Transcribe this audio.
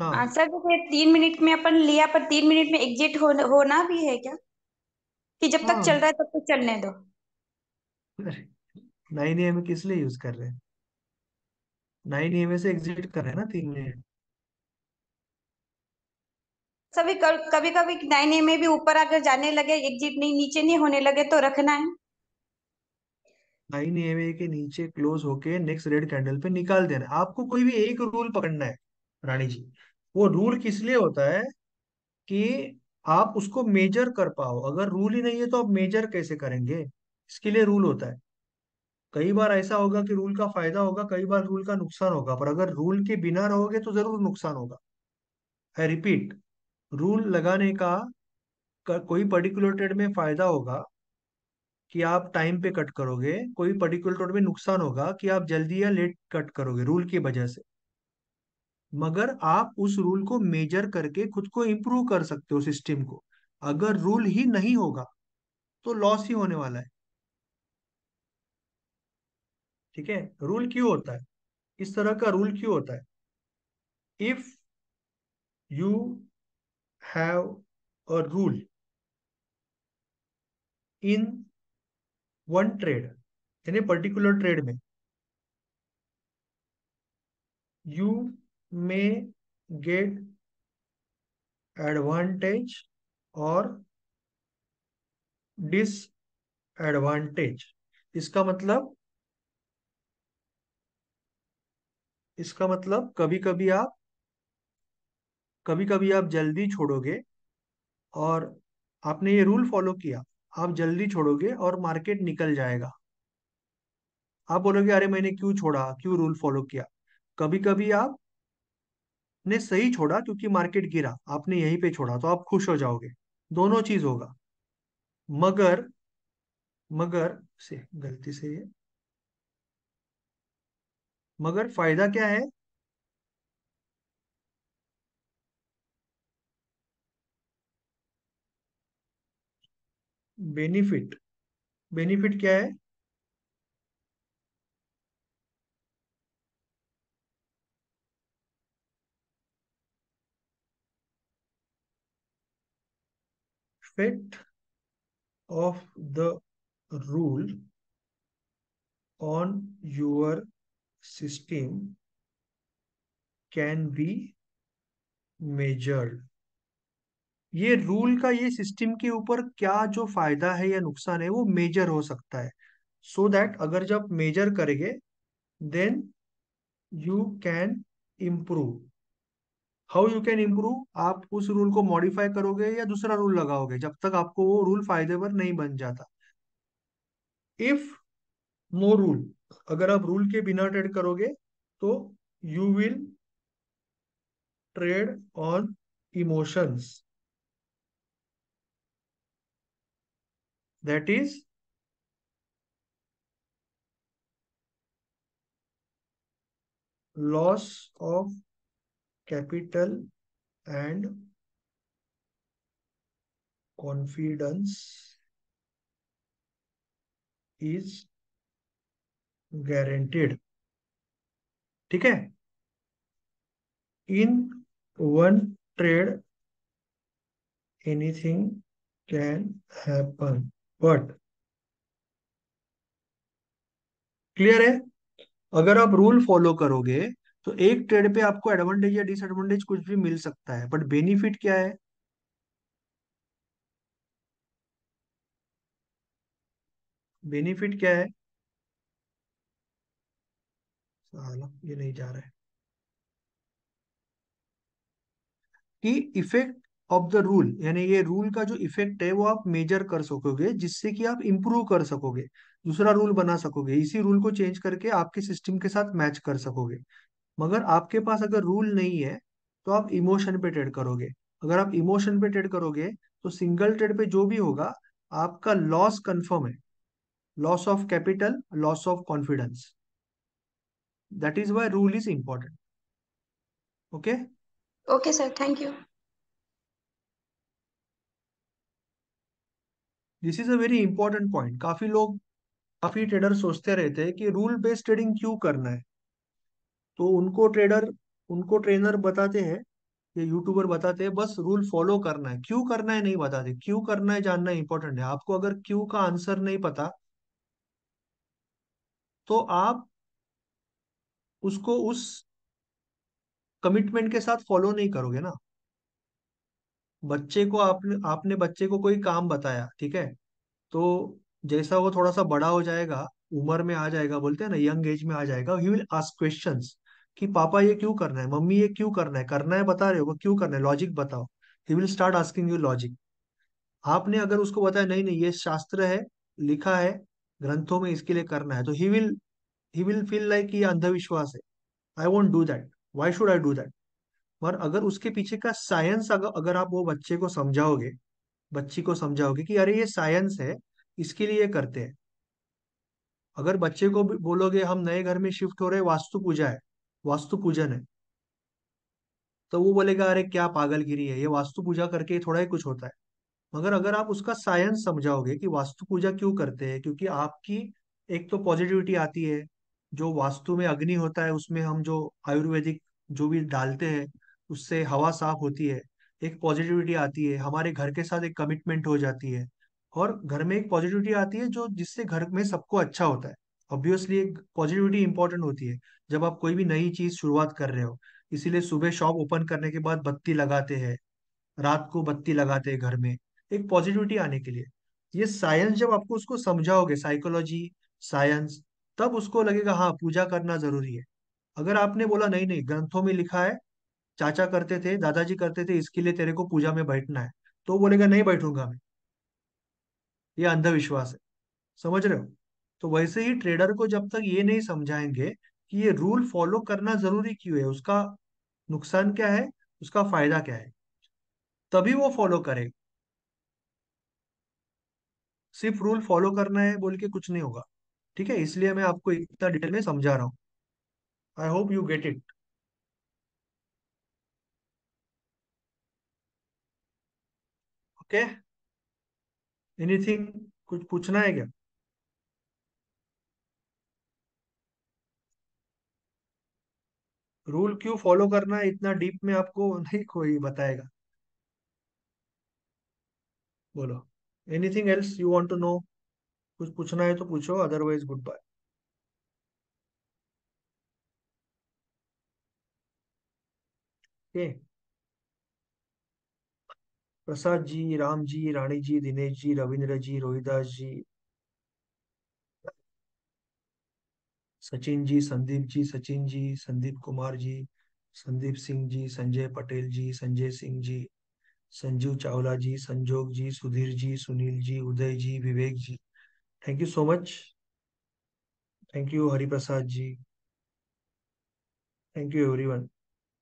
हाँ। सर जैसे 3 मिनट में अपन लिया पर 3 मिनट में एग्जिट होना भी है क्या, कि जब तक चल हाँ। रहा है तब तक चलने दो? अरे, 9 AM किस लिए यूज कर रहे हैं? 9 AM से एग्जिट कर रहे हैं ना 3 मिनट। सभी कभी कभी 9 में भी ऊपर अगर जाने लगे एग्जिट नहीं, नीचे नहीं होने लगे तो रखना है। 9 AM के नीचे क्लोज होके नेक्स्ट रेड कैंडल पे निकाल देना है। आपको कोई भी एक रूल पकड़ना है रानी जी। वो रूल किस लिए होता है कि आप उसको मेजर कर पाओ। अगर रूल ही नहीं है तो आप मेजर कैसे करेंगे? इसके लिए रूल होता है। कई बार ऐसा होगा कि रूल का फायदा होगा, कई बार रूल का नुकसान होगा, पर अगर रूल के बिना रहोगे तो जरूर नुकसान होगा। आई रिपीट, रूल लगाने का कोई पर्टिकुलर ट्रेड में फायदा होगा कि आप टाइम पे कट करोगे, कोई पर्टिकुलर ट्रेड में नुकसान होगा कि आप जल्दी या लेट कट करोगे रूल की वजह से। मगर आप उस रूल को मेजर करके खुद को इंप्रूव कर सकते हो सिस्टम को। अगर रूल ही नहीं होगा तो लॉस ही होने वाला है। ठीक है? रूल क्यों होता है? इस तरह का रूल क्यों होता है? If you have a rule in one trade, यानी पर्टिकुलर ट्रेड में, यू मे गेट एडवांटेज और डिसएडवांटेज। इसका मतलब, कभी कभी आप जल्दी छोड़ोगे और आपने ये रूल फॉलो किया, आप जल्दी छोड़ोगे और मार्केट निकल जाएगा। आप बोलोगे अरे मैंने क्यों छोड़ा, क्यों रूल फॉलो किया? कभी कभी आपने सही छोड़ा क्योंकि मार्केट गिरा, आपने यहीं पे छोड़ा तो आप खुश हो जाओगे। दोनों चीज होगा। मगर मगर से गलती से ये, मगर फायदा क्या है? बेनिफिट। बेनिफिट क्या है? Effect of the rule on your system can be measured. ये रूल का ये सिस्टम के ऊपर क्या जो फायदा है या नुकसान है वो मेजर हो सकता है। सो दैट अगर जब मेजर करेंगे then you can improve. How you can improve? आप उस रूल को मॉडिफाई करोगे या दूसरा रूल लगाओगे जब तक आपको वो रूल फायदेमंद नहीं बन जाता। इफ नो रूल, अगर आप रूल के बिना ट्रेड करोगे तो you will trade on emotions, that is loss of capital and confidence is guaranteed. ठीक है? In one trade anything can happen, but clear है? अगर आप रूल फॉलो करोगे तो एक ट्रेड पे आपको एडवांटेज या डिसएडवांटेज कुछ भी मिल सकता है, बट बेनिफिट क्या है? बेनिफिट क्या है? साला ये नहीं जा रहा है। कि इफेक्ट ऑफ द रूल, यानी ये रूल का जो इफेक्ट है वो आप मेजर कर सकोगे जिससे कि आप इंप्रूव कर सकोगे, दूसरा रूल बना सकोगे, इसी रूल को चेंज करके आपके सिस्टम के साथ मैच कर सकोगे। मगर आपके पास अगर रूल नहीं है तो आप इमोशन पे ट्रेड करोगे। अगर आप इमोशन पे ट्रेड करोगे तो सिंगल ट्रेड पे जो भी होगा आपका लॉस कंफर्म है। Loss of capital, loss of confidence. That is why rule is important. Okay? Okay sir, thank you. This is a very important point. काफी ट्रेडर सोचते रहते हैं कि रूल बेस्ड ट्रेडिंग क्यों करना है। तो उनको ट्रेनर बताते हैं ये यूट्यूबर बताते हैं बस रूल फॉलो करना है, क्यों करना है नहीं बताते, क्यों करना है जानना इंपॉर्टेंट है। आपको अगर क्यों का आंसर नहीं पता तो आप उसको उस कमिटमेंट के साथ फॉलो नहीं करोगे ना। बच्चे को आपने आपने बच्चे को कोई काम बताया, ठीक है, तो जैसा वो थोड़ा सा बड़ा हो जाएगा, उम्र में आ जाएगा, बोलते हैं ना यंग एज में आ जाएगा, ही विल आस्क क्वेश्चंस कि पापा ये क्यों करना है, मम्मी ये क्यों करना है बता रहे हो, वो क्यों करना है, लॉजिक बताओ। He will start asking you logic. आपने अगर उसको बताया नहीं नहीं ये शास्त्र है, लिखा है ग्रंथों में इसके लिए करना है, तो ही विल फील लाइक ये अंधविश्वास है, I won't do that, why should I do that. और अगर उसके पीछे का साइंस अगर आप वो बच्चे को समझाओगे, बच्ची को समझाओगे कि अरे ये साइंस है, इसके लिए करते हैं। अगर बच्चे को भी बोलोगे हम नए घर में शिफ्ट हो रहे हैं, वास्तु पूजा है, वास्तु पूजन है, तो वो बोलेगा अरे क्या पागलगिरी है, ये वास्तु पूजा करके थोड़ा ही कुछ होता है। मगर अगर आप उसका साइंस समझाओगे कि वास्तु पूजा क्यों करते हैं, क्योंकि आपकी एक तो पॉजिटिविटी आती है, जो वास्तु में अग्नि होता है उसमें हम जो आयुर्वेदिक जो भी डालते हैं उससे हवा साफ होती है, एक पॉजिटिविटी आती है, हमारे घर के साथ एक कमिटमेंट हो जाती है, और घर में एक पॉजिटिविटी आती है जो जिससे घर में सबको अच्छा होता है। ऑब्वियसली एक पॉजिटिविटी इंपॉर्टेंट होती है जब आप कोई भी नई चीज शुरुआत कर रहे हो। इसीलिए सुबह शॉप ओपन करने के बाद बत्ती लगाते हैं, रात को बत्ती लगाते हैं घर में, एक पॉजिटिविटी आने के लिए। ये साइंस जब आपको उसको समझाओगे, साइकोलॉजी, साइंस, तब उसको लगेगा हाँ पूजा करना जरूरी है। अगर आपने बोला नहीं नहीं ग्रंथों में लिखा है, चाचा करते थे, दादाजी करते थे, इसके लिए तेरे को पूजा में बैठना है, तो वो बोलेगा नहीं बैठूंगा मैं, ये अंधविश्वास है। समझ रहे हो? तो वैसे ही ट्रेडर को जब तक ये नहीं समझाएंगे कि ये रूल फॉलो करना जरूरी क्यों है, उसका नुकसान क्या है, उसका फायदा क्या है, तभी वो फॉलो करे। सिर्फ रूल फॉलो करना है बोल के कुछ नहीं होगा। ठीक है, इसलिए मैं आपको इतना डिटेल में समझा रहा हूँ। I hope you get it. Okay, anything, कुछ पूछना है क्या? रूल क्यों फॉलो करना है इतना डीप में आपको नहीं कोई बताएगा। बोलो, anything else you want to know? कुछ पूछना है तो पूछो, otherwise good bye. Okay. Prasad ji, Ram ji, Rani ji, Dinesh ji, Ravindra ji, Rohidas ji, Sachin ji, Sandeep ji, Sachin ji, Sandeep Kumar ji, Sandeep Singh ji, Sanjay Patel ji, Sanjay Singh ji, Sanjeev Chawla ji, Sanjog ji, Sudhir ji, Sunil ji, Uday ji, Vivek ji. Thank you so much. Thank you Hariprasad ji. Thank you everyone.